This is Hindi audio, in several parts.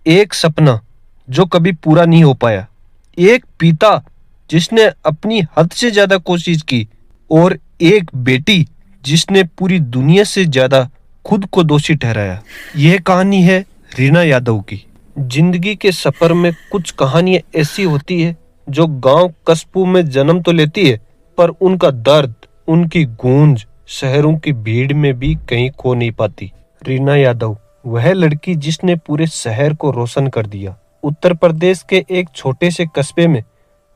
एक सपना जो कभी पूरा नहीं हो पाया, एक पिता जिसने अपनी हद से ज्यादा कोशिश की और एक बेटी जिसने पूरी दुनिया से ज्यादा खुद को दोषी ठहराया। यह कहानी है रीना यादव की। जिंदगी के सफर में कुछ कहानियां ऐसी होती है जो गांव कस्बों में जन्म तो लेती है, पर उनका दर्द, उनकी गूंज शहरों की भीड़ में भी कहीं खो नहीं पाती। रीना यादव वह लड़की जिसने पूरे शहर को रोशन कर दिया। उत्तर प्रदेश के एक छोटे से कस्बे में,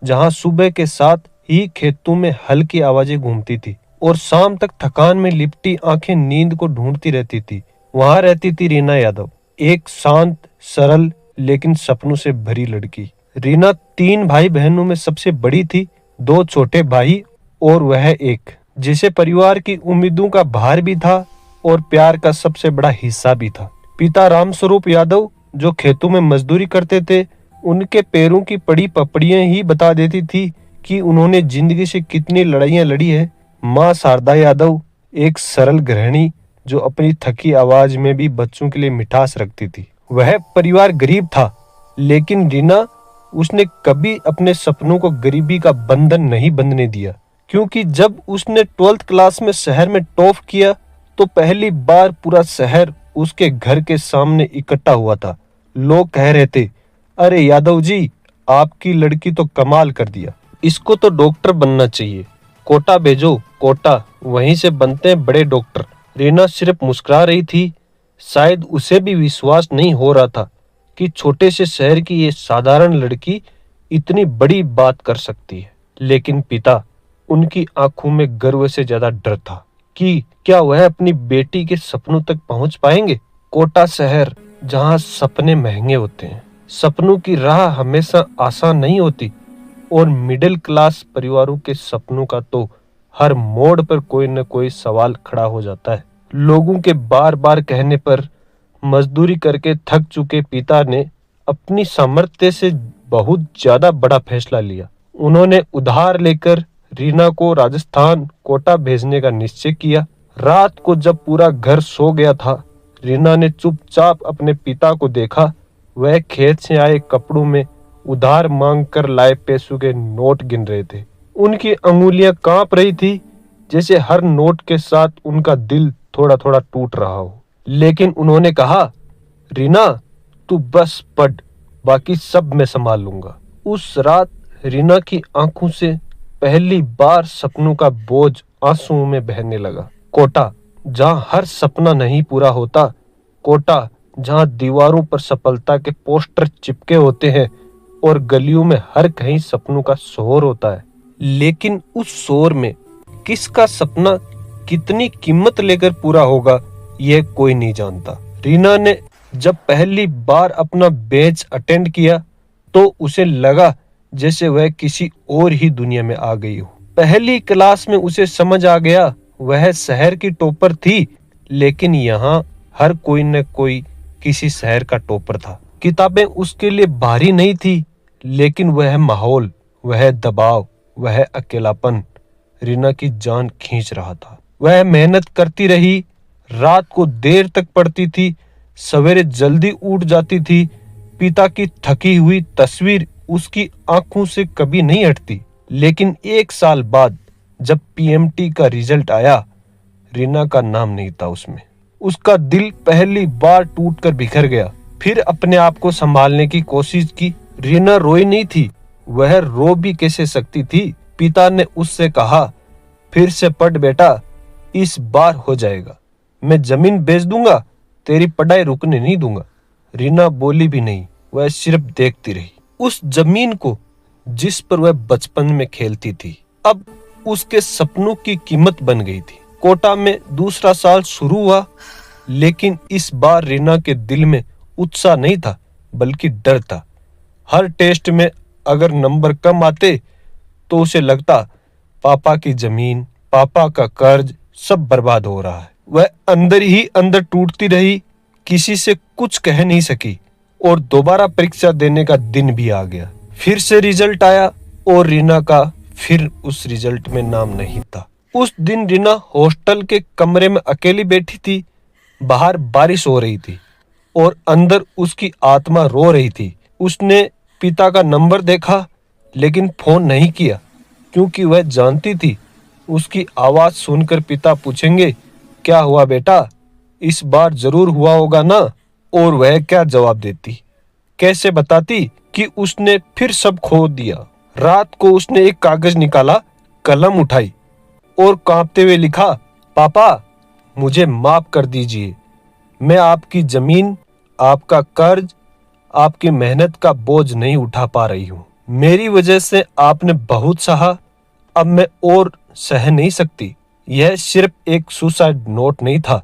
जहां सुबह के साथ ही खेतों में हल्की आवाजें घूमती थी और शाम तक थकान में लिपटी आंखें नींद को ढूंढती रहती थी, वहां रहती थी रीना यादव, एक शांत, सरल लेकिन सपनों से भरी लड़की। रीना 3 भाई बहनों में सबसे बड़ी थी, 2 छोटे भाई और वह एक, जिसे परिवार की उम्मीदों का भार भी था और प्यार का सबसे बड़ा हिस्सा भी था। पिता रामस्वरूप यादव जो खेतों में मजदूरी करते थे, उनके पैरों की पड़ी पपड़ियां ही बता देती थी कि उन्होंने जिंदगी से कितनी लड़ाइयां लड़ी है। माँ शारदा यादव एक सरल गृहिणी जो अपनी थकी आवाज में भी बच्चों के लिए मिठास रखती थी। वह परिवार गरीब था, लेकिन रीना, उसने कभी अपने सपनों को गरीबी का बंधन नहीं बंधने दिया, क्योंकि जब उसने 12th क्लास में शहर में टॉप किया तो पहली बार पूरा शहर उसके घर के सामने इकट्ठा हुआ था। लोग कह रहे थे, अरे यादव जी, आपकी लड़की तो कमाल कर दिया, इसको तो डॉक्टर बनना चाहिए, कोटा भेजो, कोटा, वहीं से बनते हैं बड़े डॉक्टर। रीना सिर्फ मुस्कुरा रही थी। शायद उसे भी विश्वास नहीं हो रहा था कि छोटे से शहर की ये साधारण लड़की इतनी बड़ी बात कर सकती है। लेकिन पिता, उनकी आंखों में गर्व से ज्यादा डर था कि क्या वह अपनी बेटी के सपनों तक पहुंच पाएंगे। कोटा शहर, जहां सपने महंगे होते हैं, सपनों की राह हमेशा आसान नहीं होती और मिडिल क्लास परिवारों के सपनों का तो हर मोड़ पर कोई न कोई सवाल खड़ा हो जाता है। लोगों के बार बार कहने पर मजदूरी करके थक चुके पिता ने अपनी सामर्थ्य से बहुत ज्यादा बड़ा फैसला लिया। उन्होंने उधार लेकर रीना को राजस्थान कोटा भेजने का निश्चय किया। रात को जब पूरा घर सो गया था, रीना ने चुपचाप अपने पिता को देखा। वह खेत से आए कपड़ों में उधार मांगकर लाए पैसों के नोट गिन रहे थे। उनकी अंगुलियां कांप रही थी, जैसे हर नोट के साथ उनका दिल थोड़ा थोड़ा टूट रहा हो। लेकिन उन्होंने कहा, रीना, तू बस पढ़, बाकी सब मैं संभाल लूंगा। उस रात रीना की आंखों से पहली बार सपनों का बोझ आंसुओं में बहने लगा। कोटा, जहां हर सपना नहीं पूरा होता, कोटा, जहां दीवारों पर सफलता के पोस्टर चिपके होते हैं और गलियों में हर कहीं सपनों का शोर होता है। लेकिन उस शोर में किसका सपना कितनी कीमत लेकर पूरा होगा, यह कोई नहीं जानता। रीना ने जब पहली बार अपना बैच अटेंड किया तो उसे लगा जैसे वह किसी और ही दुनिया में आ गई हो। पहली क्लास में उसे समझ आ गया, वह शहर की टॉपर थी, लेकिन यहाँ हर कोई न कोई किसी शहर का टॉपर था। किताबें उसके लिए भारी नहीं थी, लेकिन वह माहौल, वह दबाव, वह अकेलापन रीना की जान खींच रहा था। वह मेहनत करती रही, रात को देर तक पढ़ती थी, सवेरे जल्दी उठ जाती थी। पिता की थकी हुई तस्वीर उसकी आंखों से कभी नहीं हटती। लेकिन 1 साल बाद जब पीएमटी का रिजल्ट आया, रीना का नाम नहीं था उसमें। उसका दिल पहली बार टूटकर बिखर गया। फिर अपने आप को संभालने की कोशिश की। रीना रोई नहीं थी, वह रो भी कैसे सकती थी। पिता ने उससे कहा, फिर से पढ़ बेटा, इस बार हो जाएगा, मैं जमीन बेच दूंगा, तेरी पढ़ाई रुकने नहीं दूंगा। रीना बोली भी नहीं, वह सिर्फ देखती रही। उस जमीन को जिस पर वह बचपन में खेलती थी, अब उसके सपनों की कीमत बन गई थी। कोटा में दूसरा साल शुरू हुआ, लेकिन इस बार रीना के दिल में उत्साह नहीं था, बल्कि डर था। हर टेस्ट में अगर नंबर कम आते तो उसे लगता, पापा की जमीन, पापा का कर्ज, सब बर्बाद हो रहा है। वह अंदर ही अंदर टूटती रही, किसी से कुछ कह नहीं सकी और दोबारा परीक्षा देने का दिन भी आ गया। फिर से रिजल्ट आया और रीना का फिर उस रिजल्ट में नाम नहीं था। उस दिन रीना हॉस्टल के कमरे में अकेली बैठी थी। बाहर बारिश हो रही थी और अंदर उसकी आत्मा रो रही थी। उसने पिता का नंबर देखा लेकिन फोन नहीं किया, क्योंकि वह जानती थी उसकी आवाज सुनकर पिता पूछेंगे, क्या हुआ बेटा, इस बार जरूर हुआ होगा ना। और वह क्या जवाब देती, कैसे बताती कि उसने फिर सब खो दिया। रात को उसने एक कागज निकाला, कलम उठाई और कांपते हुए लिखा, पापा मुझे माफ कर दीजिए, मैं आपकी जमीन, आपका कर्ज, आपकी मेहनत का बोझ नहीं उठा पा रही हूँ। मेरी वजह से आपने बहुत सहा, अब मैं और सह नहीं सकती। यह सिर्फ एक सुसाइड नोट नहीं था,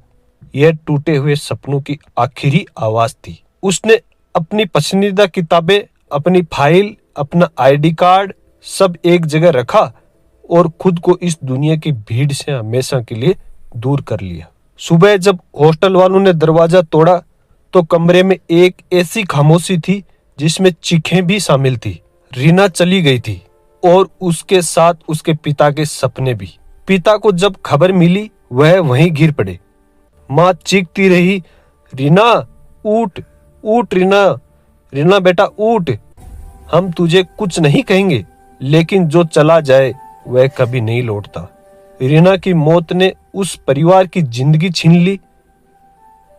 यह टूटे हुए सपनों की आखिरी आवाज थी। उसने अपनी पसंदीदा किताबें, अपनी फाइल, अपना आईडी कार्ड सब एक जगह रखा और खुद को इस दुनिया की भीड़ से हमेशा के लिए दूर कर लिया। सुबह जब हॉस्टल वालों ने दरवाजा तोड़ा तो कमरे में एक ऐसी खामोशी थी जिसमें चीखें भी शामिल थी। रीना चली गई थी और उसके साथ उसके पिता के सपने भी। पिता को जब खबर मिली वह वहीं गिर पड़े। माँ चीखती रही, रीना उठ उठ, रीना रीना बेटा उठ, हम तुझे कुछ नहीं कहेंगे, लेकिन जो चला जाए वह कभी नहीं लौटता। रीना की मौत ने उस परिवार की जिंदगी छीन ली।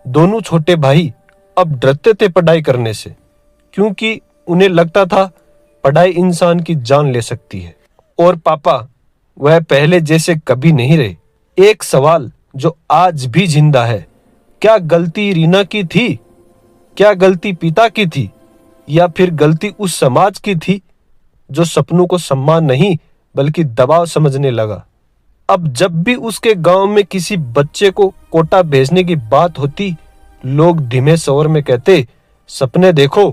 दोनों छोटे भाई अब डरते थे पढ़ाई करने से, क्योंकि उन्हें लगता था पढ़ाई इंसान की जान ले सकती है। और पापा, वह पहले जैसे कभी नहीं रहे। एक सवाल जो आज भी जिंदा है, क्या गलती रीना की थी? क्या गलती पिता की थी? या फिर गलती उस समाज की थी जो सपनों को सम्मान नहीं बल्कि दबाव समझने लगा? अब जब भी उसके गांव में किसी बच्चे को कोटा भेजने की बात होती, लोग धीमे स्वर में कहते, सपने देखो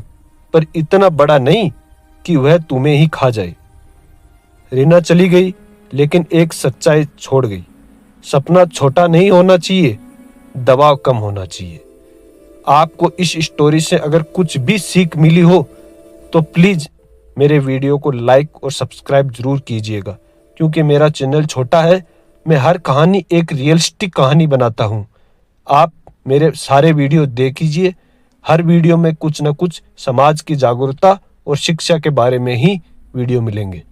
पर इतना बड़ा नहीं कि वह तुम्हें ही खा जाए। रीना चली गई, लेकिन एक सच्चाई छोड़ गई। सपना छोटा नहीं होना चाहिए, दबाव कम होना चाहिए। आपको इस स्टोरी से अगर कुछ भी सीख मिली हो तो प्लीज मेरे वीडियो को लाइक और सब्सक्राइब जरूर कीजिएगा, क्योंकि मेरा चैनल छोटा है। मैं हर कहानी एक रियलिस्टिक कहानी बनाता हूँ। आप मेरे सारे वीडियो देखिए, हर वीडियो में कुछ न कुछ समाज की जागरूकता और शिक्षा के बारे में ही वीडियो मिलेंगे।